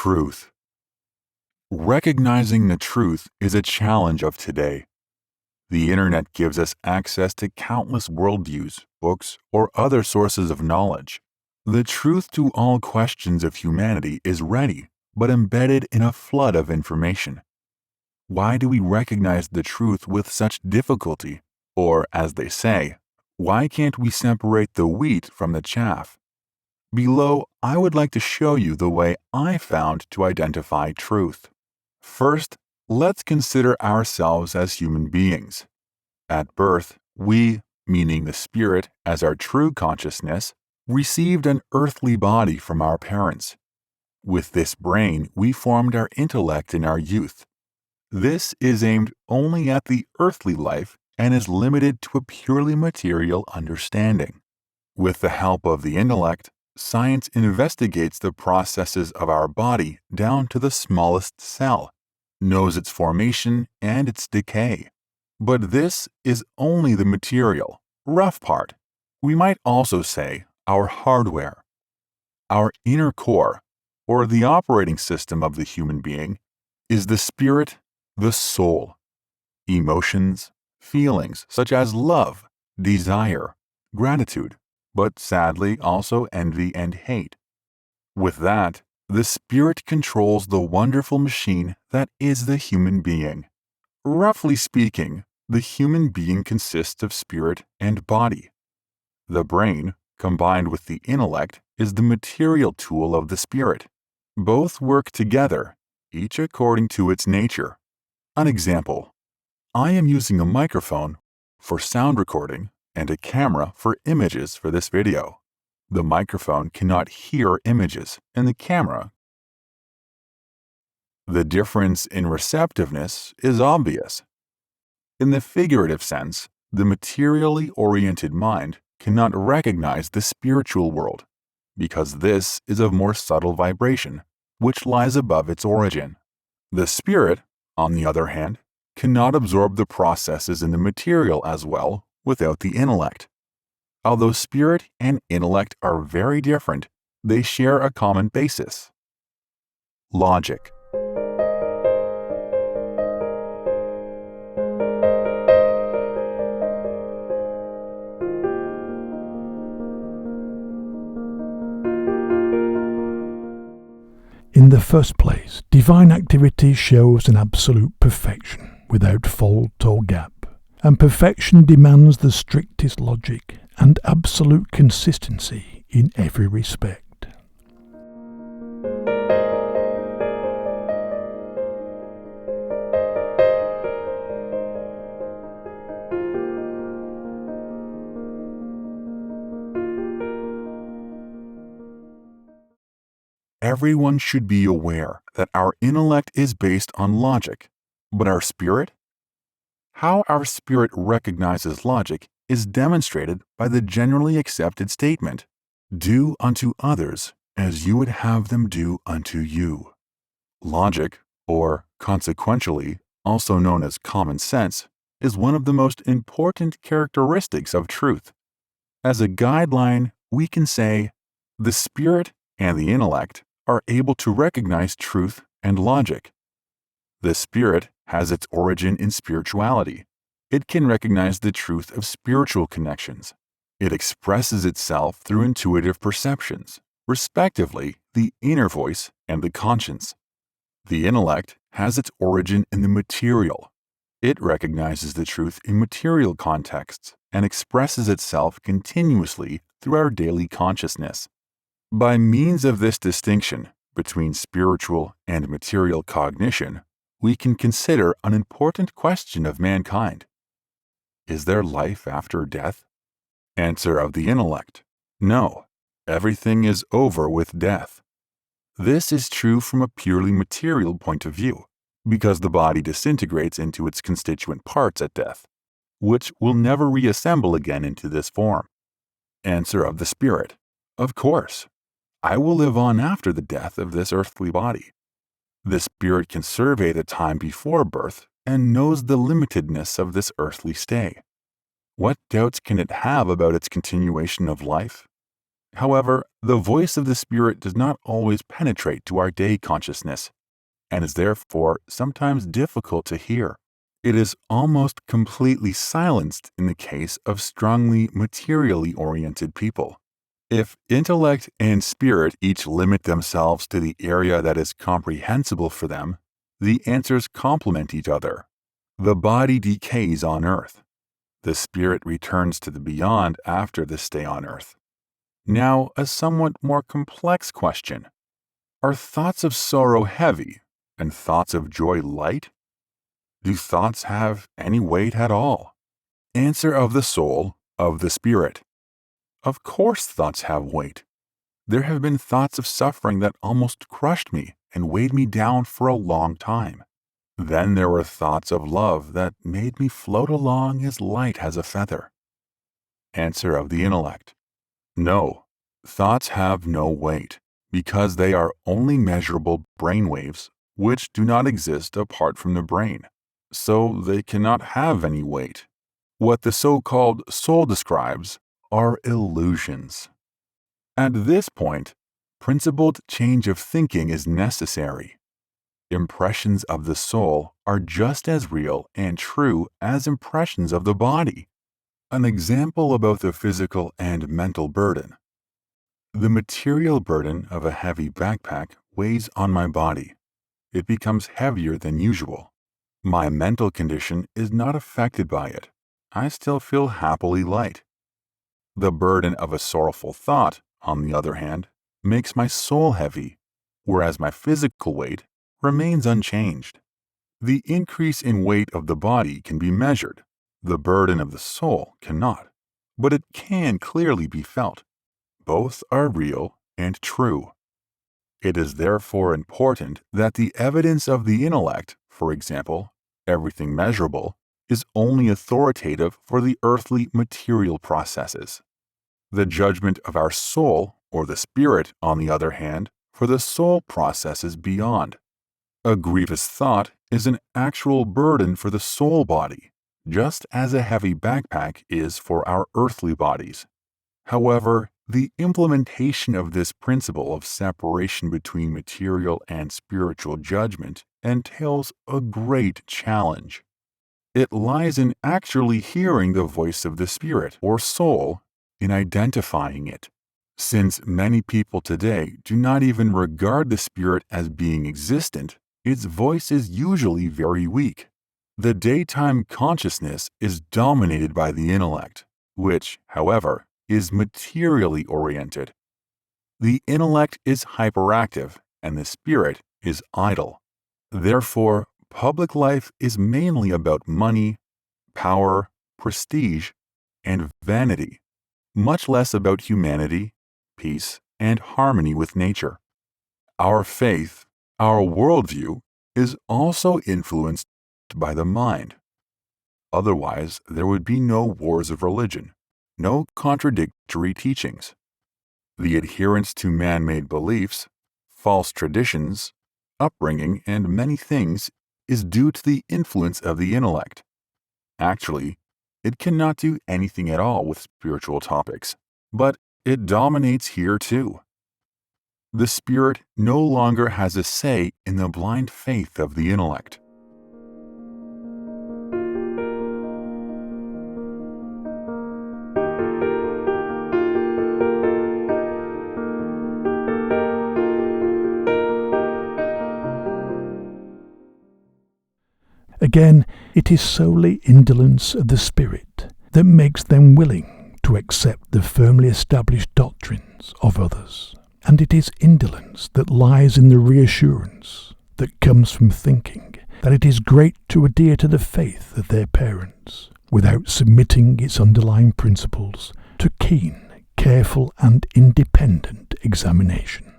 Truth. Recognizing the truth is a challenge of today. The internet gives us access to countless worldviews, books, or other sources of knowledge. The truth to all questions of humanity is ready, but embedded in a flood of information. Why do we recognize the truth with such difficulty? Or, as they say, why can't we separate the wheat from the chaff? Below, I would like to show you the way I found to identify truth. First, let's consider ourselves as human beings. At birth, we, meaning the spirit as our true consciousness, received an earthly body from our parents. With this brain, we formed our intellect in our youth. This is aimed only at the earthly life and is limited to a purely material understanding. With the help of the intellect, science investigates the processes of our body down to the smallest cell, knows its formation and its decay. But this is only the material, rough part. We might also say our hardware. Our inner core, or the operating system of the human being, is the spirit, the soul. Emotions, feelings such as love, desire, gratitude, but sadly also envy and hate. With that, the spirit controls the wonderful machine that is the human being. Roughly speaking, the human being consists of spirit and body. The brain, combined with the intellect, is the material tool of the spirit. Both work together, each according to its nature. An example: I am using a microphone for sound recording and a camera for images for this video. The microphone cannot hear images, and the camera. The difference in receptiveness is obvious. In the figurative sense, the materially oriented mind cannot recognize the spiritual world, because this is of more subtle vibration, which lies above its origin. The spirit, on the other hand, cannot absorb the processes in the material as well without the intellect. Although spirit and intellect are very different, they share a common basis: logic. In the first place, divine activity shows an absolute perfection, without fault or gap, and perfection demands the strictest logic and absolute consistency in every respect. Everyone should be aware that our intellect is based on logic, but our spirit? How our spirit recognizes logic is demonstrated by the generally accepted statement, "Do unto others as you would have them do unto you." Logic, or consequentially, also known as common sense, is one of the most important characteristics of truth. As a guideline, we can say, the spirit and the intellect are able to recognize truth and logic. The spirit has its origin in spirituality. It can recognize the truth of spiritual connections. It expresses itself through intuitive perceptions, respectively the inner voice and the conscience. The intellect has its origin in the material. It recognizes the truth in material contexts and expresses itself continuously through our daily consciousness. By means of this distinction between spiritual and material cognition, we can consider an important question of mankind. Is there life after death? Answer of the intellect: no, everything is over with death. This is true from a purely material point of view, because the body disintegrates into its constituent parts at death, which will never reassemble again into this form. Answer of the spirit: of course, I will live on after the death of this earthly body. The spirit can survey the time before birth and knows the limitedness of this earthly stay. What doubts can it have about its continuation of life? However, the voice of the Spirit does not always penetrate to our day consciousness, and is therefore sometimes difficult to hear. It is almost completely silenced in the case of strongly materially oriented people. If intellect and spirit each limit themselves to the area that is comprehensible for them, the answers complement each other. The body decays on earth. The spirit returns to the beyond after the stay on earth. Now, a somewhat more complex question. Are thoughts of sorrow heavy and thoughts of joy light? Do thoughts have any weight at all? Answer of the soul, of the spirit. Of course thoughts have weight. There have been thoughts of suffering that almost crushed me and weighed me down for a long time. Then there were thoughts of love that made me float along as light as a feather. Answer of the intellect. No, thoughts have no weight, because they are only measurable brain waves which do not exist apart from the brain, so they cannot have any weight. What the so-called soul describes are illusions. At this point, principled change of thinking is necessary. Impressions of the soul are just as real and true as impressions of the body. An example about the physical and mental burden. The material burden of a heavy backpack weighs on my body. It becomes heavier than usual. My mental condition is not affected by it. I still feel happily light. The burden of a sorrowful thought, on the other hand, makes my soul heavy, whereas my physical weight remains unchanged. The increase in weight of the body can be measured. The burden of the soul cannot, but it can clearly be felt. Both are real and true. It is therefore important that the evidence of the intellect, for example, everything measurable, is only authoritative for the earthly material processes. The judgment of our soul, or the spirit, on the other hand, for the soul processes beyond. A grievous thought is an actual burden for the soul body, just as a heavy backpack is for our earthly bodies. However, the implementation of this principle of separation between material and spiritual judgment entails a great challenge. It lies in actually hearing the voice of the spirit or soul, in identifying it. Since many people today do not even regard the spirit as being existent, its voice is usually very weak. The daytime consciousness is dominated by the intellect, which, however, is materially oriented. The intellect is hyperactive and the spirit is idle. Therefore, public life is mainly about money, power, prestige, and vanity, much less about humanity, peace, and harmony with nature. Our faith, our worldview, is also influenced by the mind. Otherwise, there would be no wars of religion, no contradictory teachings. The adherence to man-made beliefs, false traditions, upbringing, and many things is due to the influence of the intellect. Actually, it cannot do anything at all with spiritual topics, but it dominates here too. The spirit no longer has a say in the blind faith of the intellect. Again, it is solely indolence of the spirit that makes them willing to accept the firmly established doctrines of others. And it is indolence that lies in the reassurance that comes from thinking that it is great to adhere to the faith of their parents, without submitting its underlying principles to keen, careful and independent examination.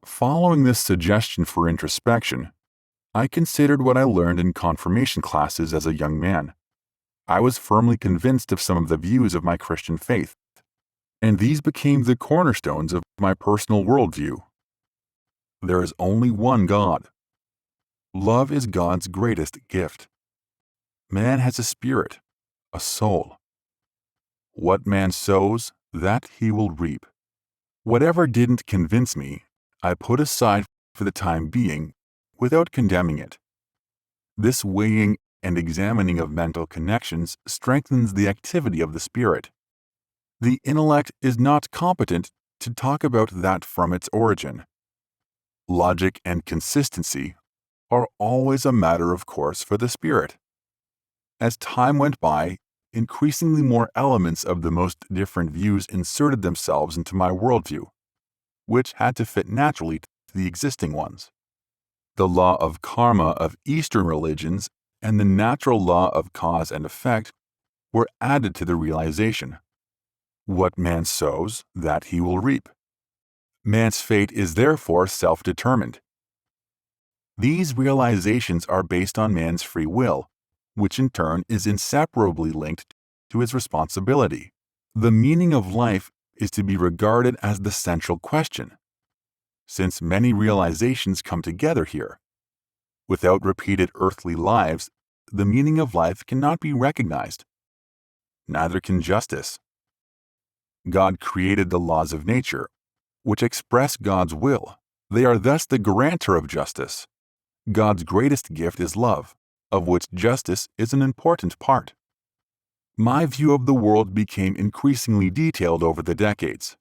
Following this suggestion for introspection, I considered what I learned in confirmation classes as a young man. I was firmly convinced of some of the views of my Christian faith, and these became the cornerstones of my personal worldview. There is only one God. Love is God's greatest gift. Man has a spirit, a soul. What man sows, that he will reap. Whatever didn't convince me, I put aside for the time being without condemning it. This weighing and examining of mental connections strengthens the activity of the spirit. The intellect is not competent to talk about that from its origin. Logic and consistency are always a matter of course for the spirit. As time went by, increasingly more elements of the most different views inserted themselves into my worldview, which had to fit naturally to the existing ones. The law of karma of Eastern religions and the natural law of cause and effect were added to the realization. What man sows, that he will reap. Man's fate is therefore self-determined. These realizations are based on man's free will, which in turn is inseparably linked to his responsibility. The meaning of life is to be regarded as the central question, since many realizations come together here. Without repeated earthly lives, the meaning of life cannot be recognized. Neither can justice. God created the laws of nature, which express God's will. They are thus the guarantor of justice. God's greatest gift is love, of which justice is an important part. My view of the world became increasingly detailed over the decades.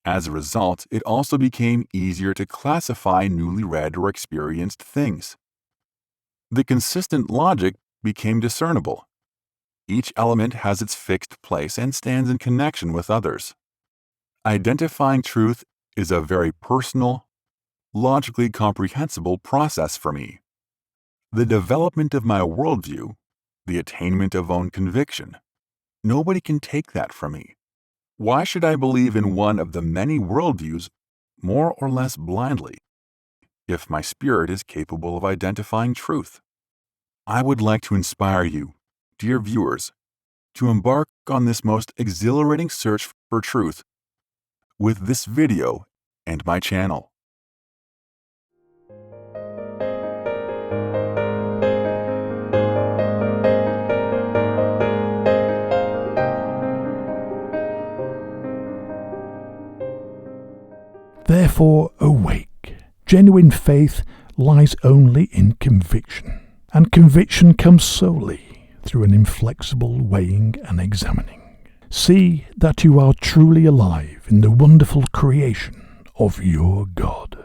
As a result, it also became easier to classify newly read or experienced things. The consistent logic became discernible. Each element has its fixed place and stands in connection with others. Identifying truth is a very personal, logically comprehensible process for me. The development of my worldview, the attainment of own conviction, nobody can take that from me. Why should I believe in one of the many worldviews more or less blindly, if my spirit is capable of identifying truth? I would like to inspire you, dear viewers, to embark on this most exhilarating search for truth with this video and my channel. Therefore, awake. Genuine faith lies only in conviction, and conviction comes solely through an inflexible weighing and examining. See that you are truly alive in the wonderful creation of your God.